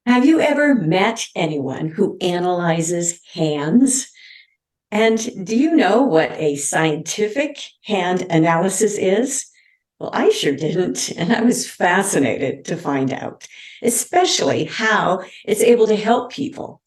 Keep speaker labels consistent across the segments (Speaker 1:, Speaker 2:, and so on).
Speaker 1: Have you ever met anyone who analyzes hands? And do you know what a scientific hand analysis is? Well, I sure didn't, and I was fascinated to find out, especially how it's able to help people.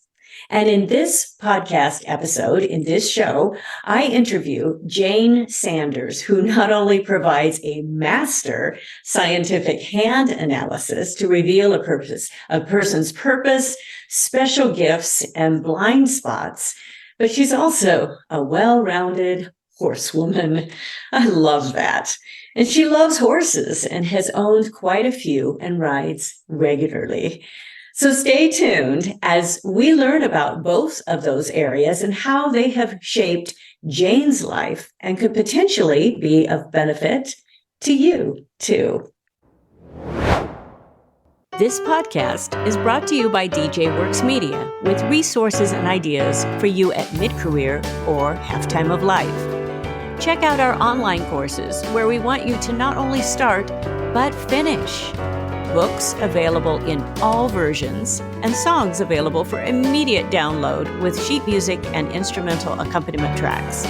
Speaker 1: And in this podcast episode, in this show, I interview Jane Sanders, who not only provides a master scientific hand analysis to reveal a person's purpose, special gifts, and blind spots, but she's also a well-rounded horsewoman. I love that. And she loves horses and has owned quite a few and rides regularly. So stay tuned as we learn about both of those areas and how they have shaped Jane's life and could potentially be of benefit to you too. This podcast is brought to you by DJ Works Media with resources and ideas for you at mid-career or half-time of life. Check out our online courses where we want you to not only start, but finish. Books available in all versions, and songs available for immediate download with sheet music and instrumental accompaniment tracks.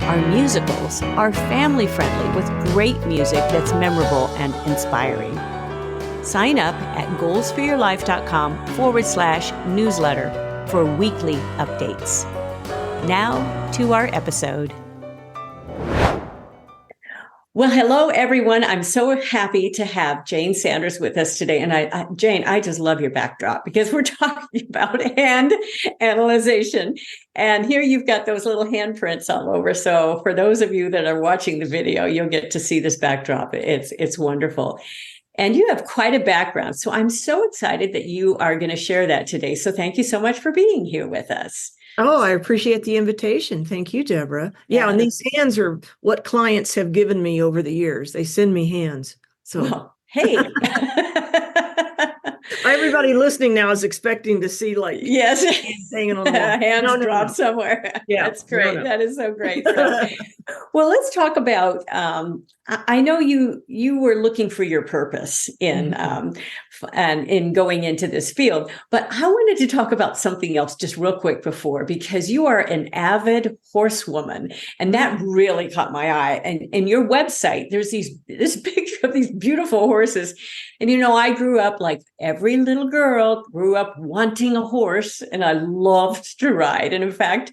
Speaker 1: Our musicals are family-friendly with great music that's memorable and inspiring. Sign up at goalsforyourlife.com/newsletter for weekly updates. Now to our episode. Well, hello, everyone. I'm so happy to have Jane Sanders with us today. And Jane, I just love your backdrop because we're talking about hand analyzation. And here you've got those little handprints all over. So for those of you that are watching the video, you'll get to see this backdrop. It's wonderful. And you have quite a background. So I'm so excited that you are going to share that today. So thank you so much for being here with us.
Speaker 2: Oh, I appreciate the invitation. Thank you, Deborah. Yeah, and these hands are what clients have given me over the years. They send me hands. So,
Speaker 1: well, hey.
Speaker 2: Everybody listening now is expecting to see
Speaker 1: yes,
Speaker 2: hanging on the wall.
Speaker 1: Hands drop somewhere. Yeah, that's great. No. That is so great. So, well, let's talk about. I know you were looking for your purpose in and in going into this field, but I wanted to talk about something else just real quick before, because you are an avid horsewoman, and that really caught my eye. And in your website, there's this picture of these beautiful horses. And, I grew up like every little girl grew up wanting a horse, and I loved to ride. And in fact,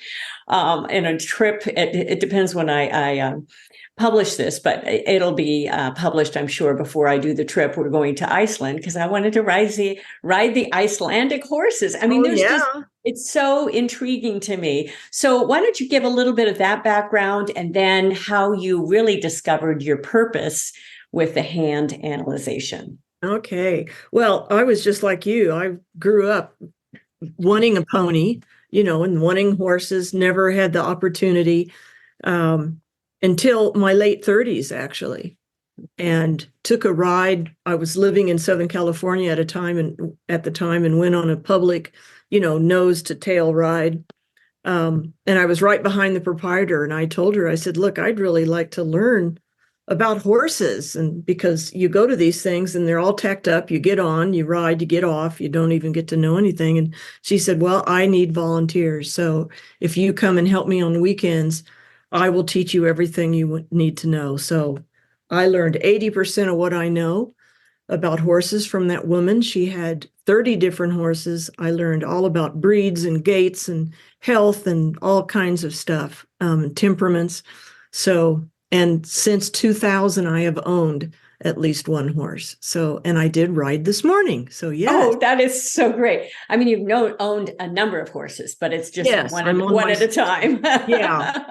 Speaker 1: in a trip, it depends when I publish this, but it'll be published, I'm sure, before I do the trip. We're going to Iceland because I wanted to ride the Icelandic horses. I mean, it's so intriguing to me. So why don't you give a little bit of that background and then how you really discovered your purpose with the hand analyzation?
Speaker 2: Okay. Well, I was just like you. I grew up wanting a pony, and wanting horses, never had the opportunity until my late 30s, actually, and took a ride. I was living in Southern California at the time and went on a public, nose to tail ride. And I was right behind the proprietor, and I told her, I said, look, I'd really like to learn about horses. And because you go to these things and they're all tacked up, you get on, you ride, you get off, you don't even get to know anything. And she said, well, I need volunteers. So if you come and help me on weekends, I will teach you everything you need to know. So I learned 80% of what I know about horses from that woman. She had 30 different horses. I learned all about breeds and gaits and health and all kinds of stuff, and temperaments. And since 2000, I have owned at least one horse. So, and I did ride this morning. So, yeah.
Speaker 1: Oh, that is so great. I mean, you've owned a number of horses, but it's just one at a time.
Speaker 2: Yeah.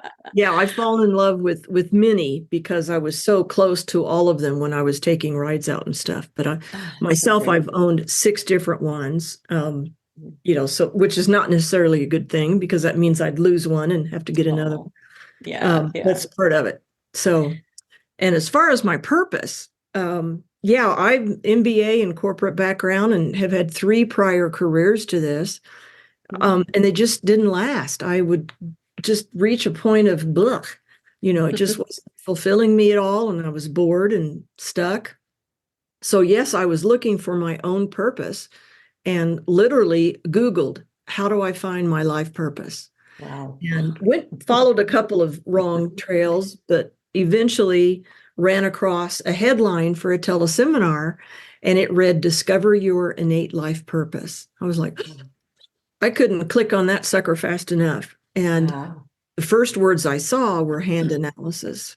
Speaker 2: I've fallen in love with many because I was so close to all of them when I was taking rides out and stuff. But myself, I've owned 6 different ones. So which is not necessarily a good thing because that means I'd lose one and have to get another. That's part of it. So, and as far as my purpose, I'm MBA and corporate background and have had 3 prior careers to this. And they just didn't last. I would just reach a point of it just wasn't fulfilling me at all. And I was bored and stuck. So yes, I was looking for my own purpose. and literally Googled, how do I find my life purpose?
Speaker 1: Wow.
Speaker 2: And followed a couple of wrong trails, but eventually ran across a headline for a teleseminar, and it read, Discover Your Innate Life Purpose. I was like, I couldn't click on that sucker fast enough. And
Speaker 1: Wow.
Speaker 2: the first words I saw were hand analysis.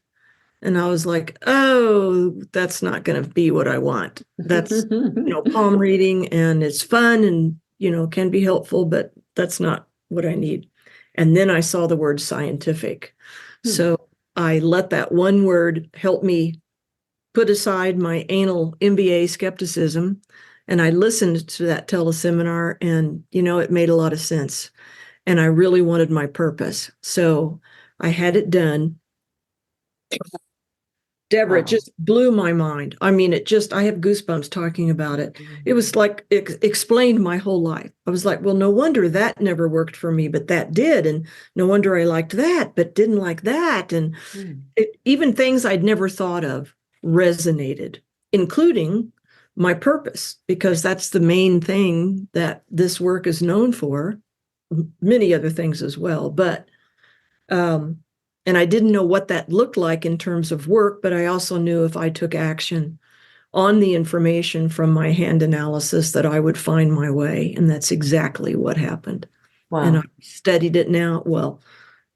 Speaker 2: And I was like, oh, that's not going to be what I want. That's, palm reading, and it's fun and, can be helpful, but that's not what I need. And then I saw the word scientific. So I let that one word help me put aside my anal MBA skepticism. And I listened to that teleseminar, and, it made a lot of sense. And I really wanted my purpose. So I had it done. Deborah, it
Speaker 1: Wow.
Speaker 2: just blew my mind. I mean, I have goosebumps talking about it. It was like it explained my whole life. I was like, well, no wonder that never worked for me, but that did. And no wonder I liked that, but didn't like that. And even things I'd never thought of resonated, including my purpose, because that's the main thing that this work is known for, many other things as well. But and I didn't know what that looked like in terms of work, but I also knew if I took action on the information from my hand analysis that I would find my way. And that's exactly what happened. And
Speaker 1: Wow.
Speaker 2: I studied it now, well,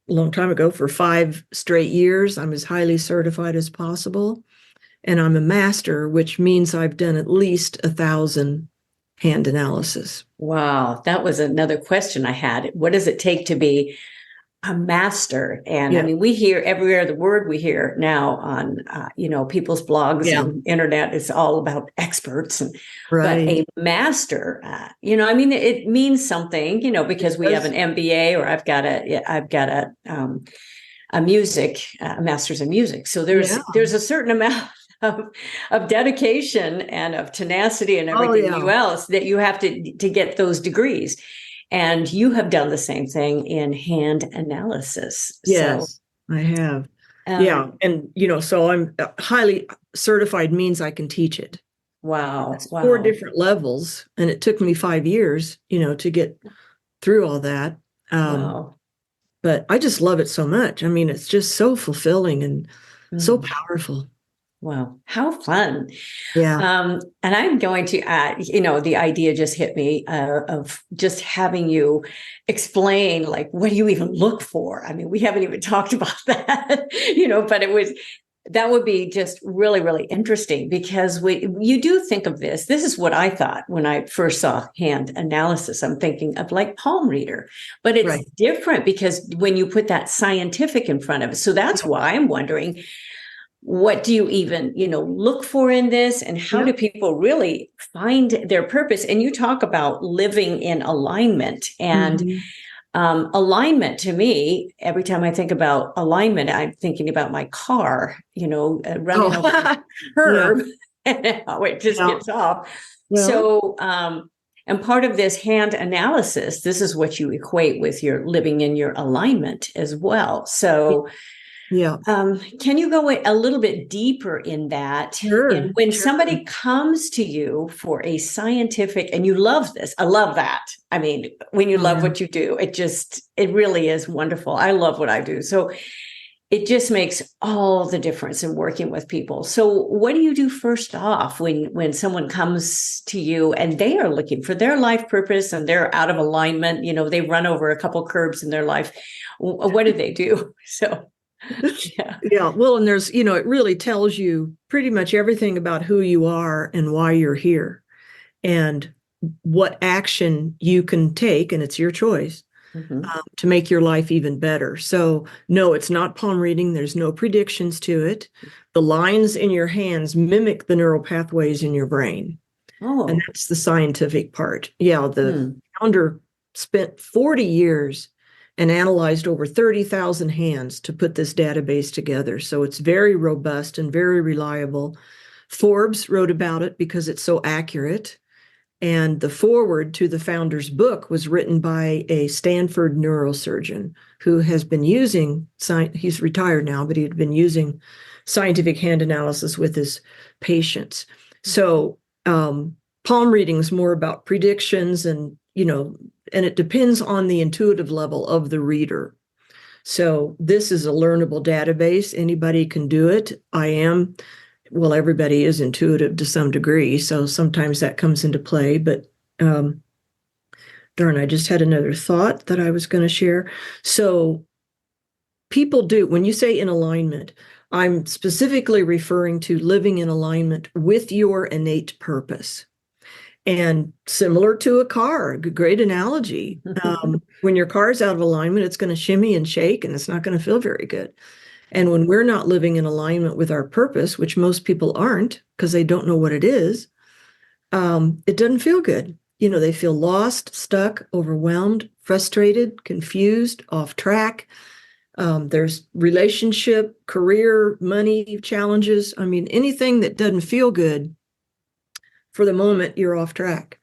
Speaker 2: a long time ago, for 5 straight years. I'm as highly certified as possible. And I'm a master, which means I've done at least 1,000 hand analysis.
Speaker 1: Wow. That was another question I had. What does it take to be a master? And I mean, we hear everywhere the word we hear now on, people's blogs and internet is all about experts. But a master, it means something, because we have an MBA, or I've got a music, a master's in music. So there's a certain amount of dedication and of tenacity and everything else that you have to get those degrees. And you have done the same thing in hand analysis.
Speaker 2: Yes, I have. And, so I'm highly certified means I can teach it.
Speaker 1: Wow.
Speaker 2: That's 4 different levels. And it took me 5 years, to get through all that.
Speaker 1: Wow.
Speaker 2: But I just love it so much. I mean, it's just so fulfilling and so powerful.
Speaker 1: Wow. How fun.
Speaker 2: Yeah.
Speaker 1: And I'm going to the idea just hit me of just having you explain, like, what do you even look for? I mean, we haven't even talked about that, but that would be just really, really interesting, because you do think of this is what I thought when I first saw hand analysis. I'm thinking of like palm reader, but it's different because when you put that scientific in front of it. So that's why I'm wondering, what do you even, look for in this, and how do people really find their purpose? And you talk about living in alignment, and alignment, to me, every time I think about alignment, I'm thinking about my car, running over the curb and how it just gets off. So, and part of this hand analysis, this is what you equate with your living in your alignment as well. So, can you go a little bit deeper in that?
Speaker 2: Sure.
Speaker 1: And when somebody comes to you for a scientific, and you love this, I love that. I mean, when you love what you do, it really is wonderful. I love what I do. So it just makes all the difference in working with people. So what do you do first off when someone comes to you and they are looking for their life purpose and they're out of alignment, they run over a couple curbs in their life? What do they do? So
Speaker 2: well, and there's, it really tells you pretty much everything about who you are and why you're here and what action you can take, and it's your choice to make your life even better. So no, it's not palm reading. There's no predictions to it. The lines in your hands mimic the neural pathways in your brain. And that's the scientific part. The founder spent 40 years and analyzed over 30,000 hands to put this database together. So it's very robust and very reliable. Forbes wrote about it because it's so accurate. And the foreword to the founder's book was written by a Stanford neurosurgeon who has been using, he's retired now, but he'd been using scientific hand analysis with his patients. So palm reading is more about predictions and, and it depends on the intuitive level of the reader. So this is a learnable database. Anybody can do it. Everybody is intuitive to some degree. So sometimes that comes into play, but darn, I just had another thought that I was going to share. So people do, when you say in alignment, I'm specifically referring to living in alignment with your innate purpose. And similar to a car, great analogy. When your car's out of alignment, it's going to shimmy and shake and it's not going to feel very good. And when we're not living in alignment with our purpose, which most people aren't because they don't know what it is, it doesn't feel good. They feel lost, stuck, overwhelmed, frustrated, confused, off track. There's relationship, career, money challenges. I mean, anything that doesn't feel good, for the moment, you're off track.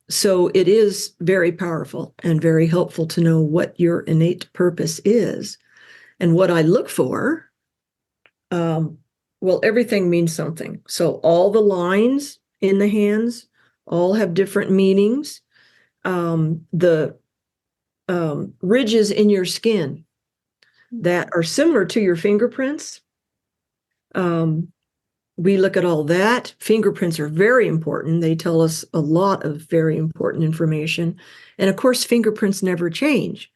Speaker 2: So it is very powerful and very helpful to know what your innate purpose is. And what I look for, everything means something. So all the lines in the hands all have different meanings. The ridges in your skin that are similar to your fingerprints, we look at all that. Fingerprints are very important. They tell us a lot of very important information. And of course, fingerprints never change,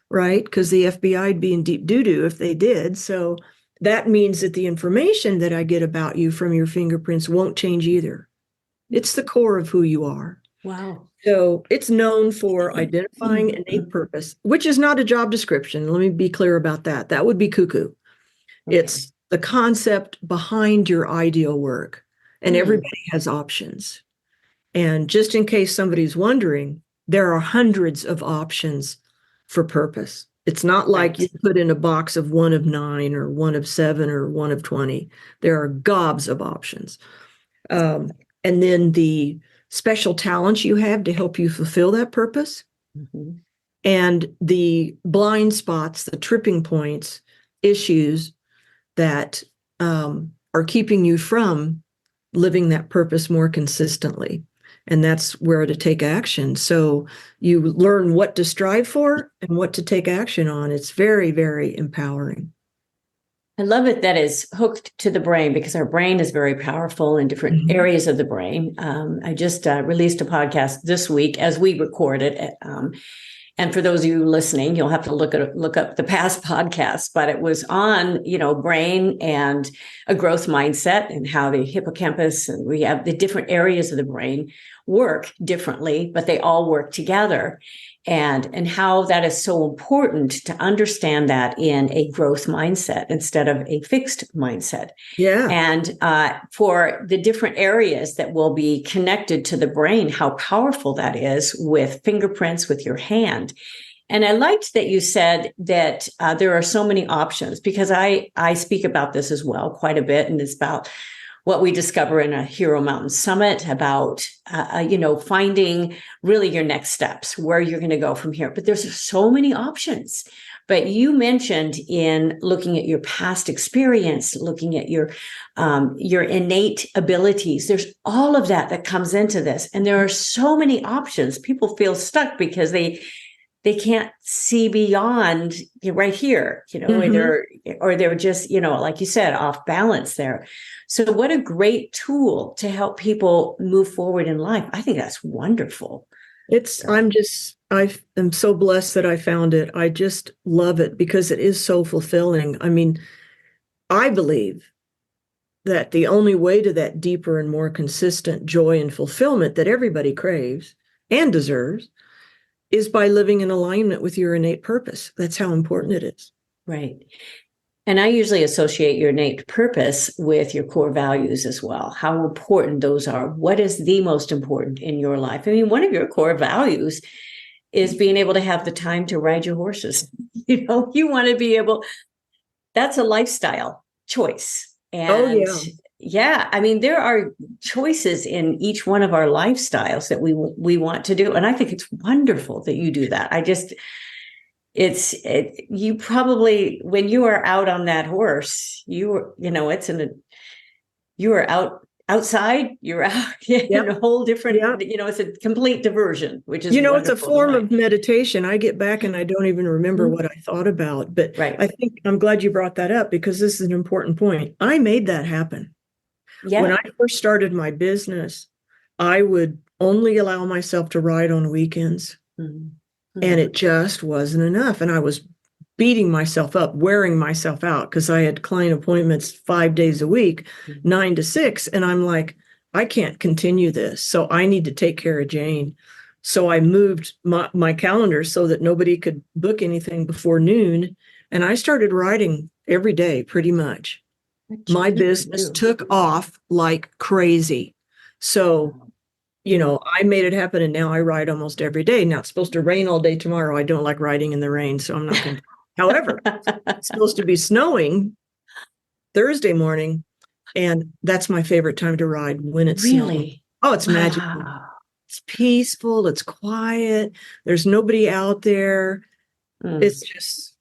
Speaker 2: right? Because the FBI would be in deep doo-doo if they did. So that means that the information that I get about you from your fingerprints won't change either. It's the core of who you are.
Speaker 1: Wow.
Speaker 2: So it's known for identifying innate purpose, which is not a job description. Let me be clear about that. That would be cuckoo. Okay. It's the concept behind your ideal work, and everybody has options. And just in case somebody's wondering, there are hundreds of options for purpose. It's not like you put in a box of 1 of 9 or 1 of 7 or 1 of 20. There are gobs of options. And then the special talents you have to help you fulfill that purpose, and the blind spots, the tripping points, issues that are keeping you from living that purpose more consistently. And that's where to take action. So you learn what to strive for and what to take action on. It's very, very empowering.
Speaker 1: I love it that it's hooked to the brain, because our brain is very powerful in different areas of the brain. I just released a podcast this week as we record it. And for those of you listening, you'll have to look up the past podcasts, but it was on, brain and a growth mindset and how the hippocampus, and we have the different areas of the brain work differently, but they all work together. And how that is so important to understand that in a growth mindset instead of a fixed mindset.
Speaker 2: Yeah.
Speaker 1: And for the different areas that will be connected to the brain, how powerful that is with fingerprints, with your hand. And I liked that you said that there are so many options, because I speak about this as well quite a bit. And it's about what we discover in a Hero Mountain Summit about, finding really your next steps, where you're going to go from here. But there's so many options. But you mentioned in looking at your past experience, looking at your innate abilities, there's all of that comes into this. And there are so many options. People feel stuck because they can't see beyond right here, or they're just, like you said, off balance there. So what a great tool to help people move forward in life. I think that's wonderful.
Speaker 2: I am so blessed that I found it. I just love it because it is so fulfilling. I mean, I believe that the only way to that deeper and more consistent joy and fulfillment that everybody craves and deserves is by living in alignment with your innate purpose. That's how important it is.
Speaker 1: Right. And I usually associate your innate purpose with your core values as well, how important those are. What is the most important in your life? I mean, one of your core values is being able to have the time to ride your horses. You want to be able, that's a lifestyle choice. And yeah, I mean, there are choices in each one of our lifestyles that we want to do. And I think it's wonderful that you do that. You probably, when you are out on that horse, you are out outside, you're out in
Speaker 2: Yep.
Speaker 1: a whole different,
Speaker 2: Yep.
Speaker 1: it's a complete diversion, which is
Speaker 2: It's a
Speaker 1: wonderful to
Speaker 2: form
Speaker 1: mind.
Speaker 2: of meditation. I get back and I don't even remember what I thought about. But
Speaker 1: Right.
Speaker 2: I think I'm glad you brought that up because this is an important point. I made that happen. When
Speaker 1: Yeah.
Speaker 2: I first started my business, I would only allow myself to ride on weekends. And it just wasn't enough. And I was beating myself up, wearing myself out because I had client appointments 5 days a week, 9 to 6. And I'm like, I can't continue this. So I need to take care of Jane. So I moved my calendar so that nobody could book anything before noon. And I started riding every day pretty much. My business took off like crazy. So I made it happen and now I ride almost every day. Now it's supposed to rain all day tomorrow. I don't like riding in the rain, so I'm not going to. However, it's supposed to be snowing Thursday morning, and that's my favorite time to ride when it's snowing.
Speaker 1: Really?
Speaker 2: Oh, it's magical.
Speaker 1: Wow.
Speaker 2: It's peaceful. It's quiet. There's nobody out there. It's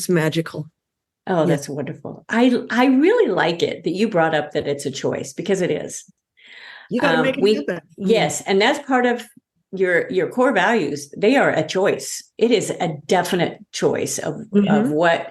Speaker 2: magical.
Speaker 1: Oh, that's wonderful. I really like it that you brought up that it's a choice because it is.
Speaker 2: You got to make it happen.
Speaker 1: Yes, and that's part of your core values. They are a choice. It is a definite choice of what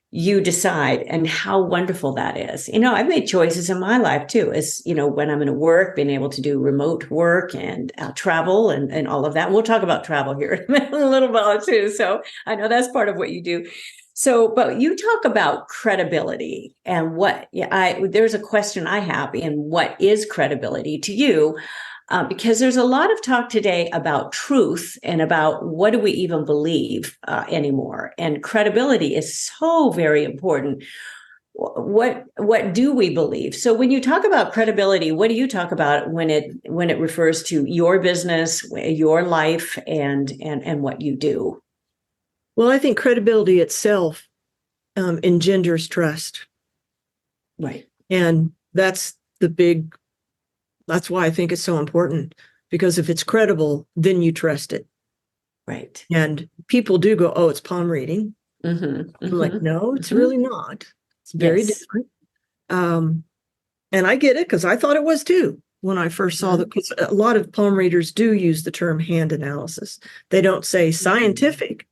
Speaker 1: you decide and how wonderful that is. I've made choices in my life too, as when I'm going to work, being able to do remote work and travel and all of that. We'll talk about travel here in a little while too. So I know that's part of what you do. So, but you talk about credibility and there's a question I have in what is credibility to you? Because there's a lot of talk today about truth and about what do we even believe anymore. And credibility is so very important. What do we believe? So when you talk about credibility, what do you talk about when it refers to your business, your life, and what you do?
Speaker 2: Well, I think credibility itself engenders trust.
Speaker 1: Right.
Speaker 2: And that's why I think it's so important, because if it's credible, then you trust it.
Speaker 1: Right.
Speaker 2: And people do go, oh, it's palm reading. I'm like, no, it's really not. It's very different. And I get it because I thought it was too when I first saw because a lot of palm readers do use the term hand analysis. They don't say scientific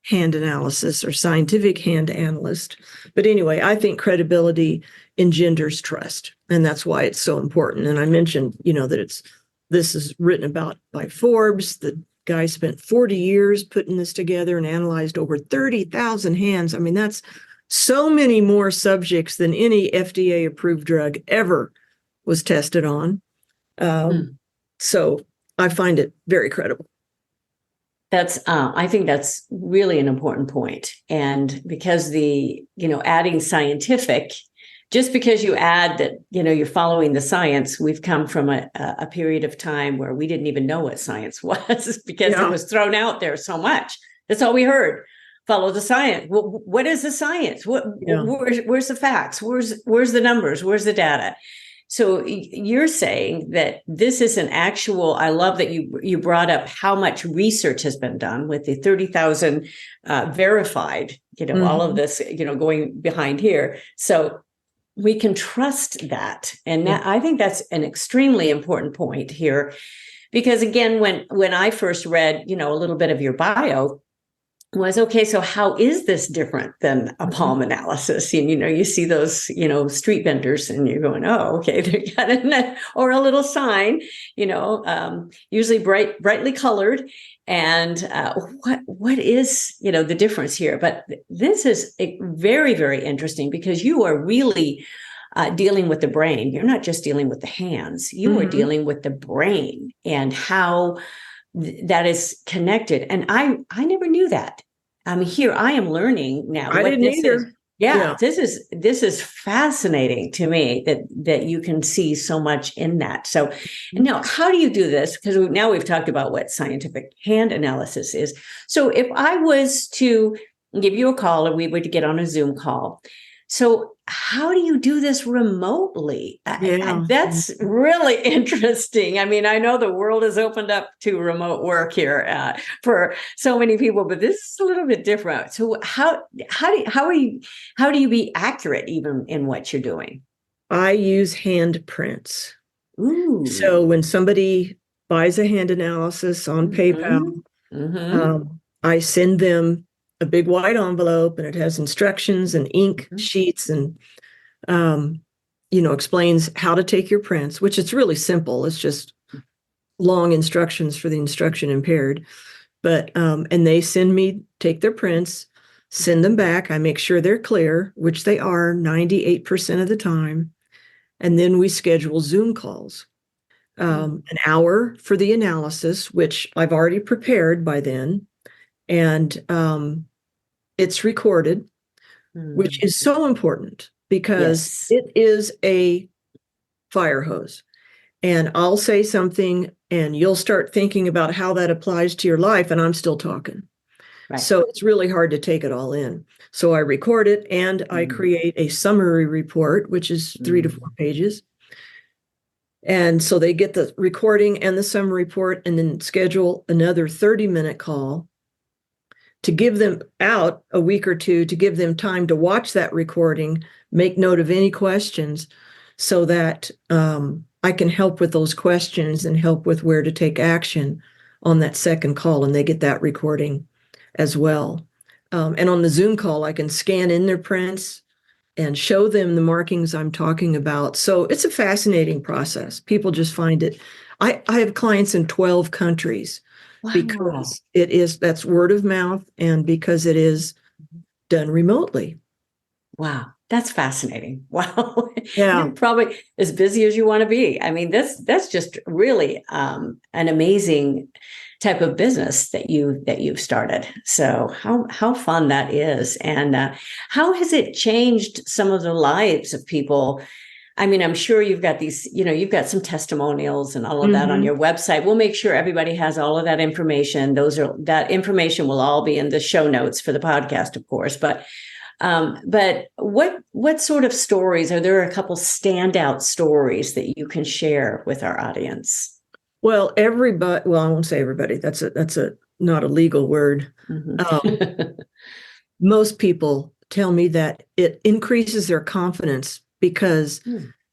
Speaker 2: hand analysis or scientific hand analyst. But anyway, I think credibility engenders trust, and that's why it's so important. And I mentioned, that this is written about by Forbes. The guy spent 40 years putting this together and analyzed over 30,000 hands. I mean, that's so many more subjects than any FDA approved drug ever was tested on. So I find it very credible.
Speaker 1: I think that's really an important point. And because adding scientific, just because you add that, you're following the science, we've come from a period of time where we didn't even know what science was because it was thrown out there so much. That's all we heard. Follow the science. What is the science? Where's the facts? Where's the numbers? Where's the data? So you're saying that this is an actual, I love that you brought up how much research has been done with the 30,000 verified, all of this, going behind here. So we can trust that. And I think that's an extremely important point here, because again, when I first read, a little bit of your bio, was okay, so how is this different than a palm analysis? And you see those street vendors and you're going, oh, okay, they got or a little sign, usually brightly colored, and what is the difference here? But this is very, very interesting because you are really dealing with the brain. You're not just dealing with the hands, you are dealing with the brain and how that is connected. And I never knew that. Here I am learning now.
Speaker 2: I didn't either.
Speaker 1: This is fascinating to me that you can see so much in that. So now, how do you do this? Because now we've talked about what scientific hand analysis is. So if I was to give you a call or we were to get on a Zoom call, so how do you do this remotely? That's really interesting. I mean, I know the world has opened up to remote work here for so many people, but this is a little bit different. So how do you be accurate even in what you're doing?
Speaker 2: I use handprints.
Speaker 1: Ooh.
Speaker 2: So when somebody buys a hand analysis on PayPal, I send them a big white envelope, and it has instructions and ink sheets, and explains how to take your prints, which it's really simple. It's just long instructions for the instruction impaired. But and they take their prints, send them back. I make sure they're clear, which they are 98% of the time. And then we schedule Zoom calls. An hour for the analysis, which I've already prepared by then. And it's recorded, which is so important because it is a fire hose. And I'll say something and you'll start thinking about how that applies to your life, and I'm still talking. Right. So it's really hard to take it all in. So I record it and I create a summary report, which is 3 to 4 pages. And so they get the recording and the summary report, and then schedule another 30-minute call to give them out a week or two, to give them time to watch that recording, make note of any questions, so that I can help with those questions and help with where to take action on that second call. And they get that recording as well. And on the Zoom call, I can scan in their prints and show them the markings I'm talking about. So it's a fascinating process. People just find it. I have clients in 12 countries. Wow. Because that's word of mouth, and because it is done remotely.
Speaker 1: Wow, that's fascinating. Wow.
Speaker 2: Yeah.
Speaker 1: You're probably as busy as you want to be. I mean, that's just really an amazing type of business that you've started. So how fun that is. And how has it changed some of the lives of people? I mean, I'm sure you've got these, you've got some testimonials and all of that on your website. We'll make sure everybody has all of that information. That information will all be in the show notes for the podcast, of course. But what sort of stories, are there a couple standout stories that you can share with our audience?
Speaker 2: Well, everybody, I won't say everybody. That's not a legal word. Most people tell me that it increases their confidence because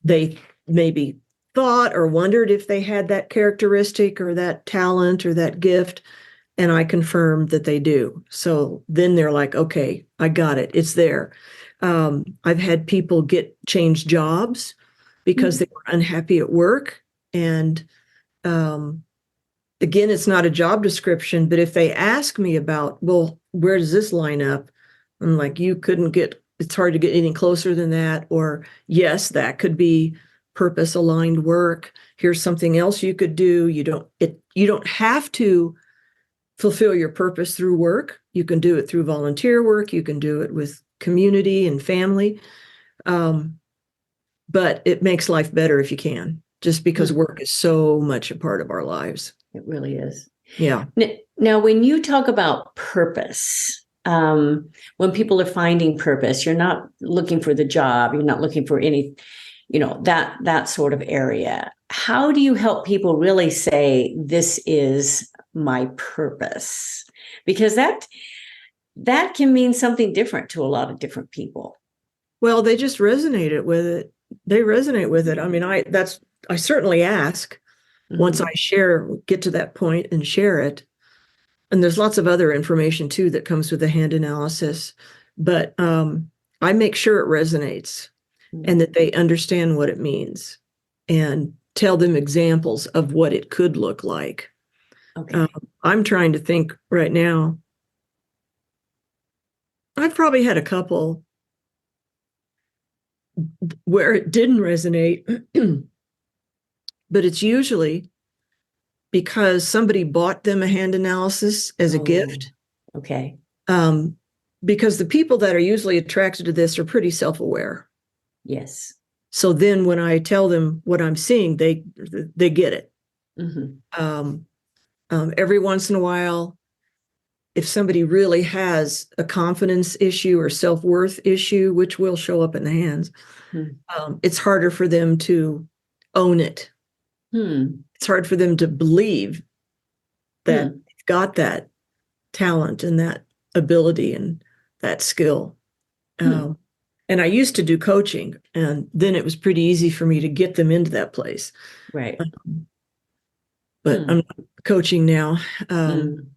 Speaker 2: they maybe thought or wondered if they had that characteristic or that talent or that gift. And I confirm that they do. So then they're like, okay, I got it. It's there. I've had people change jobs because they were unhappy at work. And again, it's not a job description, but if they ask me about, well, where does this line up? I'm like, it's hard to get any closer than that. Or yes, that could be purpose aligned work. Here's something else you could do. You don't have to fulfill your purpose through work. You can do it through volunteer work. You can do it with community and family. But it makes life better if you can, just because work is so much a part of our lives.
Speaker 1: It really is.
Speaker 2: Yeah.
Speaker 1: Now, when you talk about purpose, when people are finding purpose, you're not looking for the job. You're not looking for any, that sort of area. How do you help people really say, this is my purpose? Because that can mean something different to a lot of different people.
Speaker 2: Well, they just resonate with it. They resonate with it. I mean, I certainly ask once I get to that point and share it. And there's lots of other information too that comes with the hand analysis, but I make sure it resonates and that they understand what it means and tell them examples of what it could look like. Okay. I'm trying to think right now. I've probably had a couple where it didn't resonate, but it's usually because somebody bought them a hand analysis as a gift.
Speaker 1: Okay.
Speaker 2: Because the people that are usually attracted to this are pretty self-aware.
Speaker 1: Yes.
Speaker 2: So then when I tell them what I'm seeing, they get it. Every once in a while, if somebody really has a confidence issue or self-worth issue, which will show up in the hands, it's harder for them to own it. It's hard for them to believe that they've got that talent and that ability and that skill. And I used to do coaching, and then it was pretty easy for me to get them into that place.
Speaker 1: Right.
Speaker 2: But I'm not coaching now.
Speaker 1: Mm.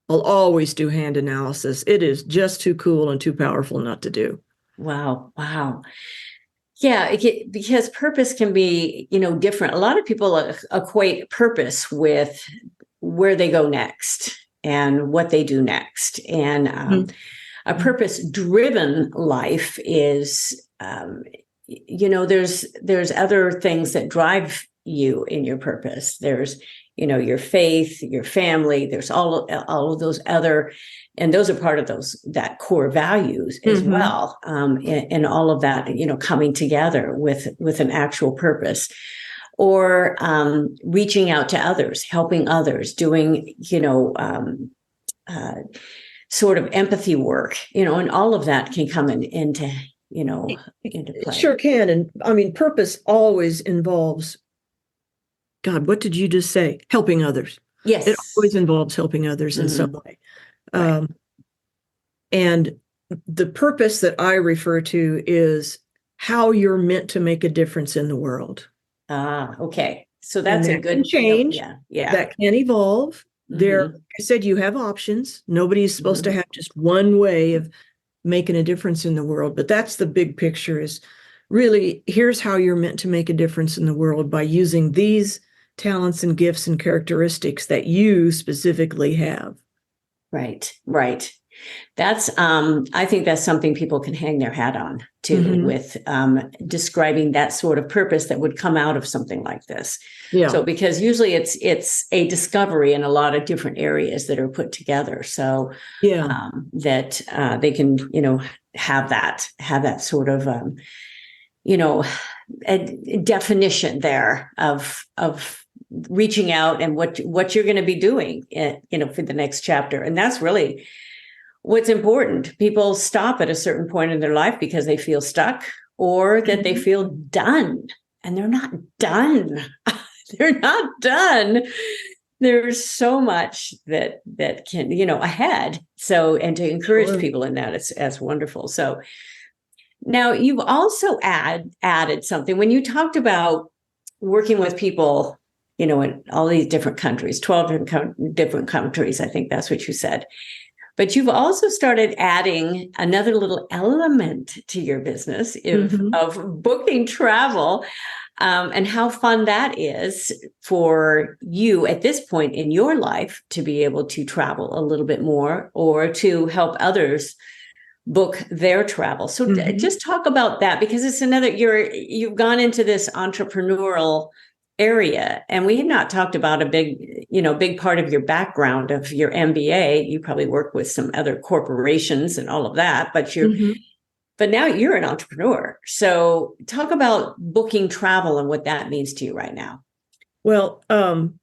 Speaker 2: I'll always do hand analysis. It is just too cool and too powerful not to do.
Speaker 1: Wow. Wow. Yeah, because purpose can be, different. A lot of people equate purpose with where they go next and what they do next. And a purpose-driven life is, there's other things that drive you in your purpose. There's, your faith, your family. There's all of those other, and those are part of that core values as well. And all of that, coming together with an actual purpose, or reaching out to others, helping others, doing, sort of empathy work, and all of that can come into play.
Speaker 2: Sure can. And I mean, purpose always involves, God, what did you just say? Helping others.
Speaker 1: Yes.
Speaker 2: It always involves helping others in some way.
Speaker 1: Right.
Speaker 2: And the purpose that I refer to is how you're meant to make a difference in the world.
Speaker 1: Okay. So that's a good
Speaker 2: can change.
Speaker 1: Yeah.
Speaker 2: That can evolve. There, like I said, you have options. Nobody's supposed to have just one way of making a difference in the world. But that's the big picture, is really, here's how you're meant to make a difference in the world by using these talents and gifts and characteristics that you specifically have.
Speaker 1: Right. That's, I think that's something people can hang their hat on too, with describing that sort of purpose that would come out of something like this. Yeah. So because usually it's a discovery in a lot of different areas that are put together. So that they can, have that sort of, a definition there of reaching out and what you're going to be doing, for the next chapter. And that's really what's important. People stop at a certain point in their life because they feel stuck or that they feel done, and they're not done. They're not done. There's so much that can, ahead. So, and to encourage people in that, it's wonderful. So now you've also added something when you talked about working with people, in all these different countries, 12 different countries. I think that's what you said. But you've also started adding another little element to your business of booking travel, and how fun that is for you at this point in your life to be able to travel a little bit more or to help others book their travel. So just talk about that, because it's you've gone into this entrepreneurial area, and we have not talked about a big part of your background of your MBA. You probably work with some other corporations and all of that, but but now you're an entrepreneur. So talk about booking travel and what that means to you right now.
Speaker 2: Well, one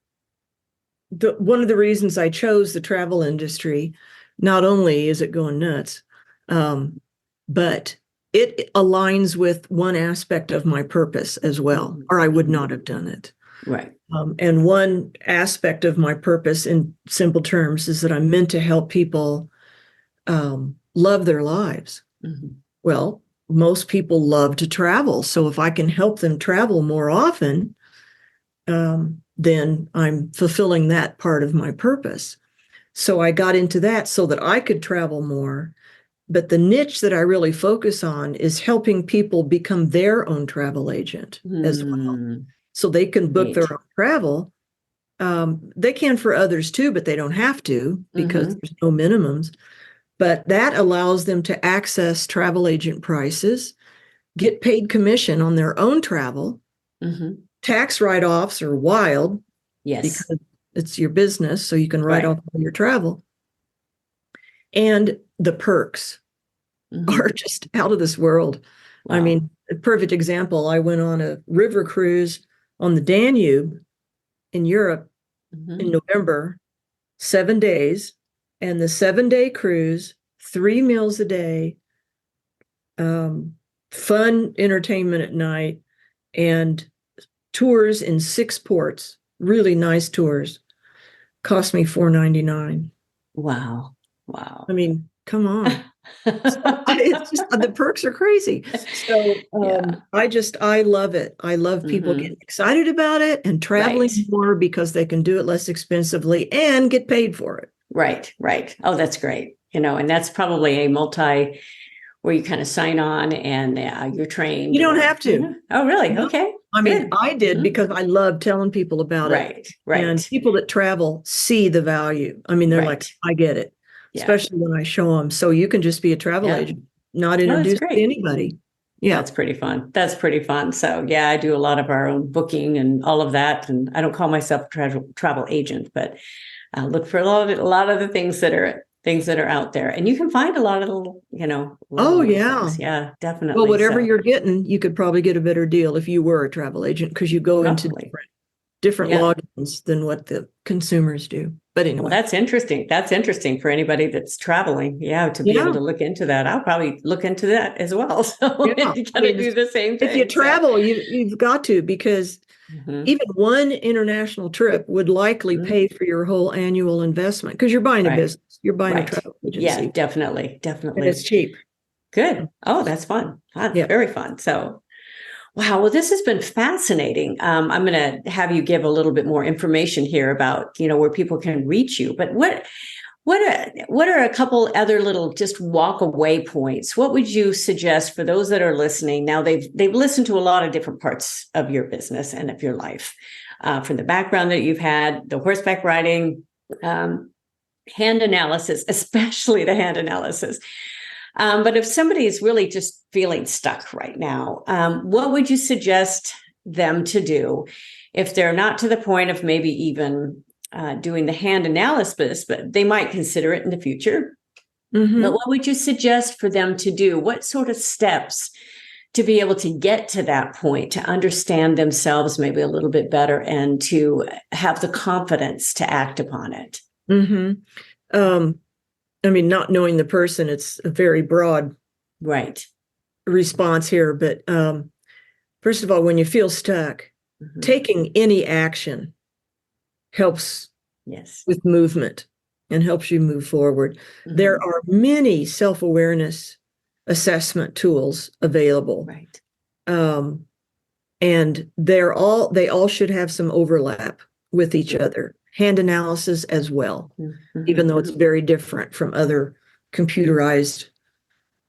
Speaker 2: of the reasons I chose the travel industry, not only is it going nuts, but it aligns with one aspect of my purpose as well, or I would not have done it.
Speaker 1: Right.
Speaker 2: And one aspect of my purpose, in simple terms, is that I'm meant to help people love their lives. Well, most people love to travel. So if I can help them travel more often, then I'm fulfilling that part of my purpose. So I got into that so that I could travel more. But the niche that I really focus on is helping people become their own travel agent as well. So they can book their own travel. They can for others too, but they don't have to, because there's no minimums. But that allows them to access travel agent prices, get paid commission on their own travel. Tax write-offs are wild.
Speaker 1: Yes.
Speaker 2: Because it's your business, so you can write off all your travel. And the perks are just out of this world. Wow. I mean, a perfect example, I went on a river cruise on the Danube in Europe in November, 7 days. And the 7-day cruise, 3 meals a day, fun entertainment at night, and tours in 6 ports, really nice tours, cost me $4.99.
Speaker 1: Wow.
Speaker 2: I mean, Come on. It's just the perks are crazy. So
Speaker 1: Yeah.
Speaker 2: I love it. I love people
Speaker 1: Hmm.
Speaker 2: getting excited about it and traveling
Speaker 1: Right.
Speaker 2: more because they can do it less expensively and get paid for it.
Speaker 1: Right. Right. Oh, that's great. And that's probably a multi where you kind of sign on and you're trained
Speaker 2: You don't
Speaker 1: or,
Speaker 2: have to.
Speaker 1: oh, really?
Speaker 2: No.
Speaker 1: Okay.
Speaker 2: I mean,
Speaker 1: Good.
Speaker 2: I did
Speaker 1: Hmm.
Speaker 2: because I love telling people about it.
Speaker 1: Right.
Speaker 2: And
Speaker 1: Right.
Speaker 2: people that travel see the value. I mean, they're like,
Speaker 1: Right.
Speaker 2: I get it,
Speaker 1: Yeah.
Speaker 2: especially when I show them. So you can just be a travel
Speaker 1: Yeah.
Speaker 2: agent, not
Speaker 1: Oh, that's
Speaker 2: introduced to
Speaker 1: great.
Speaker 2: anybody. Yeah.
Speaker 1: That's pretty fun. That's pretty fun. So yeah, I do a lot of our own booking and all of that. And I don't call myself a travel agent, but I look for a lot of the things that are out there. And you can find a lot of little, a lot of
Speaker 2: Oh,
Speaker 1: little
Speaker 2: yeah.
Speaker 1: things. Yeah,
Speaker 2: Well,
Speaker 1: definitely.
Speaker 2: whatever
Speaker 1: So
Speaker 2: you're getting, you could probably get a better deal if you were a travel agent because you go into
Speaker 1: probably.
Speaker 2: different
Speaker 1: Yeah.
Speaker 2: logins than what the consumers do. But
Speaker 1: Well,
Speaker 2: anyway,
Speaker 1: that's interesting. That's interesting for anybody that's traveling. Yeah, to be able
Speaker 2: yeah,
Speaker 1: to look into that. I'll probably look into that as well. So
Speaker 2: yeah.
Speaker 1: you
Speaker 2: I
Speaker 1: got to
Speaker 2: mean,
Speaker 1: do the same
Speaker 2: if you
Speaker 1: thing. So
Speaker 2: travel, you've got to because
Speaker 1: mhm.
Speaker 2: even one international trip would likely
Speaker 1: Mhm.
Speaker 2: pay for your whole annual investment because you're buying a
Speaker 1: Right.
Speaker 2: business, you're buying a
Speaker 1: Right.
Speaker 2: travel
Speaker 1: Yeah,
Speaker 2: agency,
Speaker 1: definitely.
Speaker 2: and it's
Speaker 1: Definitely.
Speaker 2: cheap.
Speaker 1: Good. Oh, that's fun. That's
Speaker 2: Yeah.
Speaker 1: very fun. So, wow. Well, this has been fascinating. I'm going to have you give a little bit more information here about, where people can reach you. But what are a couple other little just walk away points? What would you suggest for those that are listening? Now they've listened to a lot of different parts of your business and of your life, from the background that you've had, the horseback riding, um, hand analysis, especially the hand analysis. But if somebody is really just feeling stuck right now, what would you suggest them to do if they're not to the point of maybe even doing the hand analysis, but they might consider it in the future? But
Speaker 2: Mm-hmm.
Speaker 1: what would you suggest for them to do? What sort of steps to be able to get to that point, to understand themselves maybe a little bit better and to have the confidence to act upon it?
Speaker 2: Mm-hmm. Um, I mean, not knowing the person, it's a very broad
Speaker 1: Right.
Speaker 2: response here. But first of all, when you feel stuck,
Speaker 1: Mm-hmm.
Speaker 2: taking any action helps
Speaker 1: Yes.
Speaker 2: with movement and helps you move forward. There
Speaker 1: Mm-hmm.
Speaker 2: are many self-awareness assessment tools available.
Speaker 1: Right.
Speaker 2: Um, and they all should have some overlap with each other. Hand analysis as well, even though it's
Speaker 1: Mm-hmm.
Speaker 2: very different from other computerized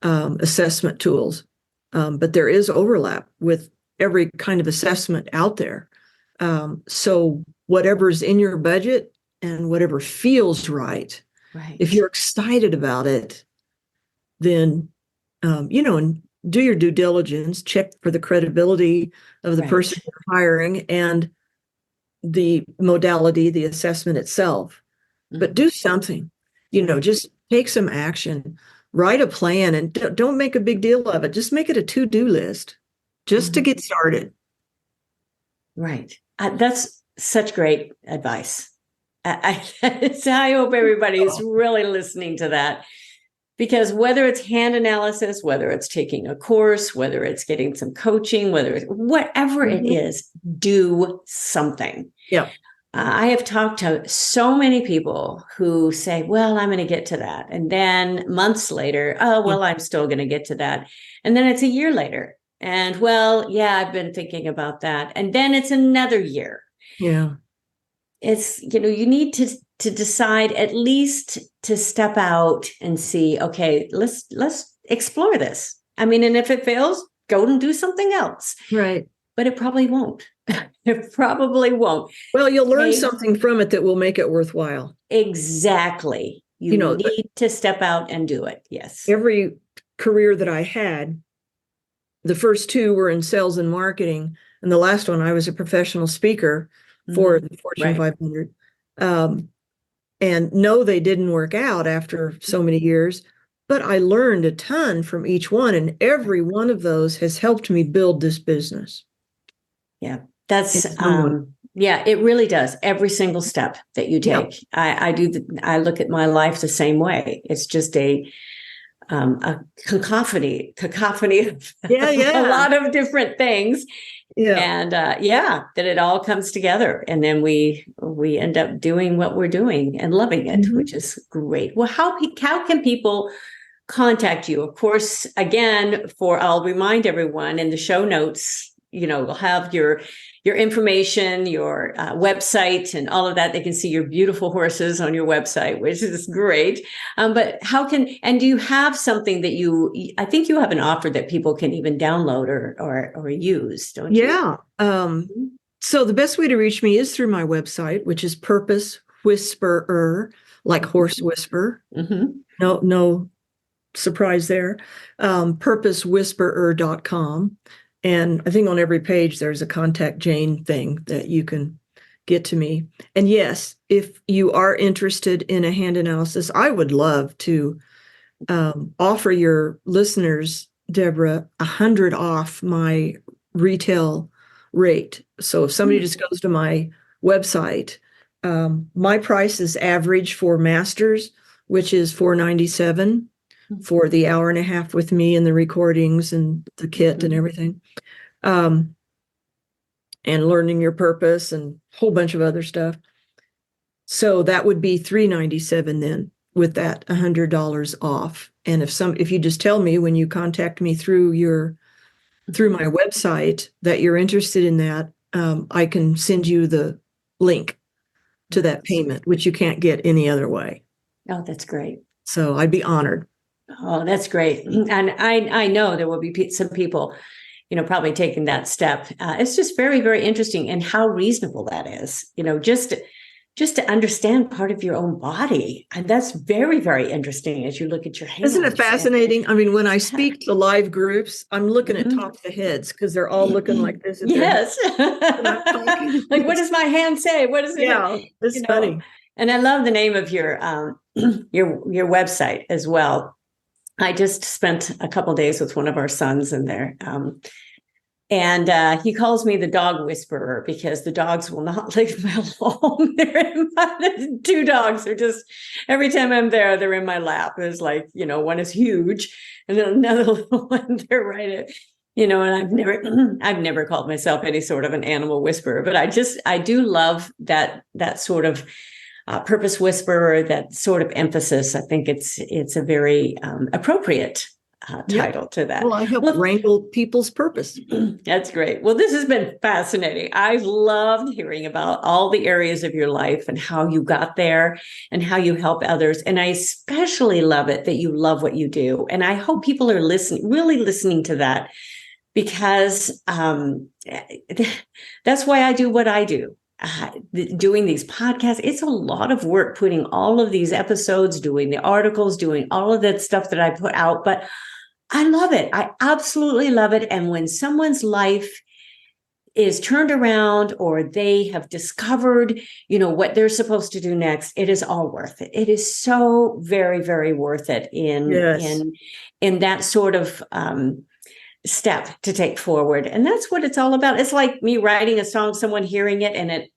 Speaker 2: assessment tools. But there is overlap with every kind of assessment out there. So whatever's in your budget and whatever feels right, if
Speaker 1: Right.
Speaker 2: you're excited about it, then, and do your due diligence, check for the credibility of the
Speaker 1: Right.
Speaker 2: person you're hiring and the modality, the assessment itself. But
Speaker 1: Mm-hmm.
Speaker 2: do something, just take some action, write a plan, and don't make a big deal of it. Just make it a to-do list just to
Speaker 1: Mm-hmm.
Speaker 2: get started.
Speaker 1: Right. That's such great advice. I hope everybody is really listening to that, because whether it's hand analysis, whether it's taking a course, whether it's getting some coaching, whether it's whatever it
Speaker 2: Mhm.
Speaker 1: is, do something.
Speaker 2: Yeah.
Speaker 1: I have talked to so many people who say, well, I'm going to get to that. And then months later, oh, well, I'm still going to get to that. And then it's a year later. And well, yeah, I've been thinking about that. And then it's another year.
Speaker 2: Yeah.
Speaker 1: It's, you need to decide at least to step out and see, okay, let's explore this. I mean, and if it fails, go and do something else.
Speaker 2: Right.
Speaker 1: But it probably won't. It probably won't.
Speaker 2: Well, you'll learn
Speaker 1: Hey,
Speaker 2: something from it that will make it worthwhile.
Speaker 1: exactly. You
Speaker 2: You know,
Speaker 1: need to step out and do it. Yes.
Speaker 2: every career that I had, the first two were in sales and marketing, and the last one I was a professional speaker for the Fortune
Speaker 1: Right.
Speaker 2: 500. And no, they didn't work out after so many years, but I learned a ton from each one, and every one of those has helped me build this business.
Speaker 1: Yeah.
Speaker 2: In
Speaker 1: That's
Speaker 2: some way.
Speaker 1: yeah, it really does. Every single step that you
Speaker 2: Yeah.
Speaker 1: take. I look at my life the same way. It's just a cacophony of
Speaker 2: Yeah,
Speaker 1: a
Speaker 2: yeah.
Speaker 1: lot of different things.
Speaker 2: Yeah.
Speaker 1: And yeah, that it all comes together, and then we end up doing what we're doing and loving it, which is great. Well, how can people contact you? Of course, again, I'll remind everyone in the show notes, we'll have your information, your website, and all of that. They can see your beautiful horses on your website, which is great. But do you have something that I think you have an offer that people can even download or use, don't you?
Speaker 2: Yeah. So the best way to reach me is through my website, which is Purpose Whisperer, like horse whisper. No surprise there. Purposewhisperer.com. And I think on every page there's a contact Jane thing that you can get to me. And yes, if you are interested in a hand analysis, I would love to offer your listeners, Deborah, 100 off my retail rate. So if somebody just goes to my website, my price is average for masters, which is $497 for the hour and a half with me and the recordings and the kit and everything. And learning your purpose and a whole bunch of other stuff. So that would be $397 then, with that $100 off. And if you just tell me when you contact me through my website that you're interested in that, I can send you the link to that payment, which you can't get any other way.
Speaker 1: Oh, that's great.
Speaker 2: So I'd be honored.
Speaker 1: Oh, that's great. And I know there will be some people, probably taking that step. It's just very, very interesting, and how reasonable that is, just to understand part of your own body. And that's very, very interesting as you look at your hands.
Speaker 2: Isn't it fascinating? I mean, when I speak to live groups, I'm looking at top of the heads because they're all looking like this.
Speaker 1: Yes. Like, what does my hand say? What is it?
Speaker 2: Yeah, it's funny.
Speaker 1: And I love the name of your website as well. I just spent a couple of days with one of our sons in there. And he calls me the dog whisperer because the dogs will not leave me alone. The two dogs are just, every time I'm there, they're in my lap. There's like, one is huge and then another little one, they're right at, and I've never called myself any sort of an animal whisperer, but I do love that sort of purpose whisperer, that sort of emphasis. I think it's a very appropriate title to that.
Speaker 2: Well, I help wrangle people's purpose.
Speaker 1: That's great. Well, this has been fascinating. I've loved hearing about all the areas of your life and how you got there and how you help others. And I especially love it that you love what you do. And I hope people are really listening to that, because that's why I do what I do. Doing these podcasts, it's a lot of work putting all of these episodes, doing the articles, doing all of that stuff that I put out, but I love it. I absolutely love it. And when someone's life is turned around, or they have discovered, what they're supposed to do next, it is all worth it. It is so very, very worth it in that sort of step to take forward. And that's what it's all about. It's like me writing a song, someone hearing it, and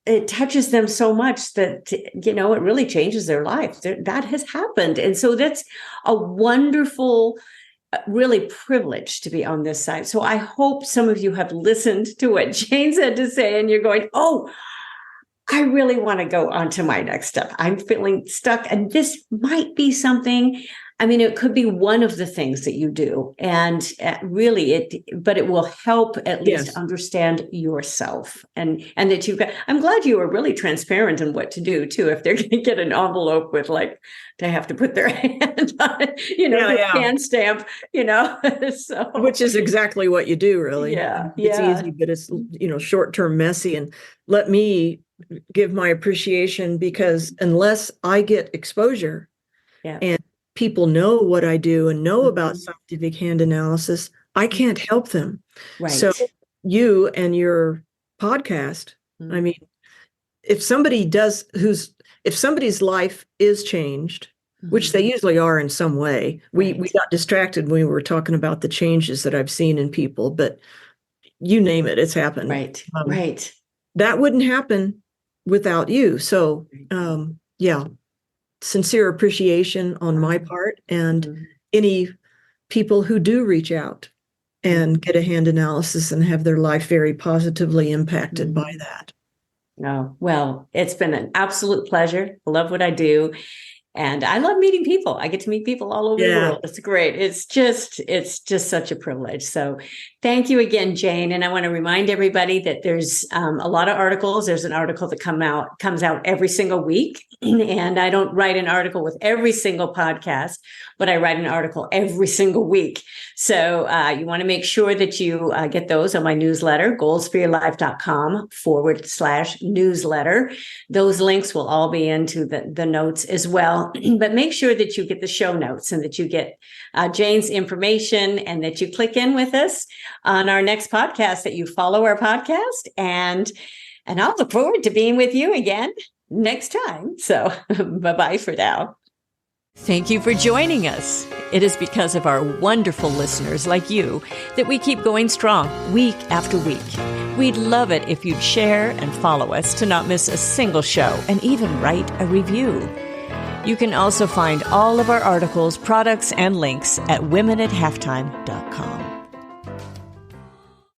Speaker 1: it touches them so much that, it really changes their life. That has happened. And so that's a wonderful, really privileged to be on this side. So I hope some of you have listened to what Jane's had to say, and you're going, oh, I really want to go on to my next step. I'm feeling stuck, and this might be something. I mean, it could be one of the things that you do, and but it will help at least understand yourself, and that I'm glad you were really transparent in what to do too. If they're going to get an envelope with, like, they have to put their hand on it, hand stamp, so.
Speaker 2: Which is exactly what you do, really.
Speaker 1: Yeah.
Speaker 2: It's easy, but it's, short-term messy. And let me give my appreciation, because unless I get exposure and people know what I do and know about scientific hand analysis, I can't help them.
Speaker 1: Right.
Speaker 2: So you and your podcast, I mean, if somebody's life is changed, which they usually are in some way, we got distracted when we were talking about the changes that I've seen in people, but you name it, it's happened.
Speaker 1: Right.
Speaker 2: That wouldn't happen without you. So, sincere appreciation on my part, and any people who do reach out and get a hand analysis and have their life very positively impacted by that.
Speaker 1: Oh, well, it's been an absolute pleasure. I love what I do. And I love meeting people. I get to meet people all over the world. It's great. It's just such a privilege. So thank you again, Jane. And I want to remind everybody that there's a lot of articles. There's an article that comes out every single week. And I don't write an article with every single podcast, but I write an article every single week. So you want to make sure that you get those on my newsletter, goalsforyourlife.com/newsletter. Those links will all be into the notes as well. But make sure that you get the show notes and that you get Jane's information and that you click in with us on our next podcast, that you follow our podcast. And I'll look forward to being with you again next time. So bye-bye for now. Thank you for joining us. It is because of our wonderful listeners like you that we keep going strong week after week. We'd love it if you'd share and follow us to not miss a single show and even write a review. You can also find all of our articles, products, and links at womenathalftime.com.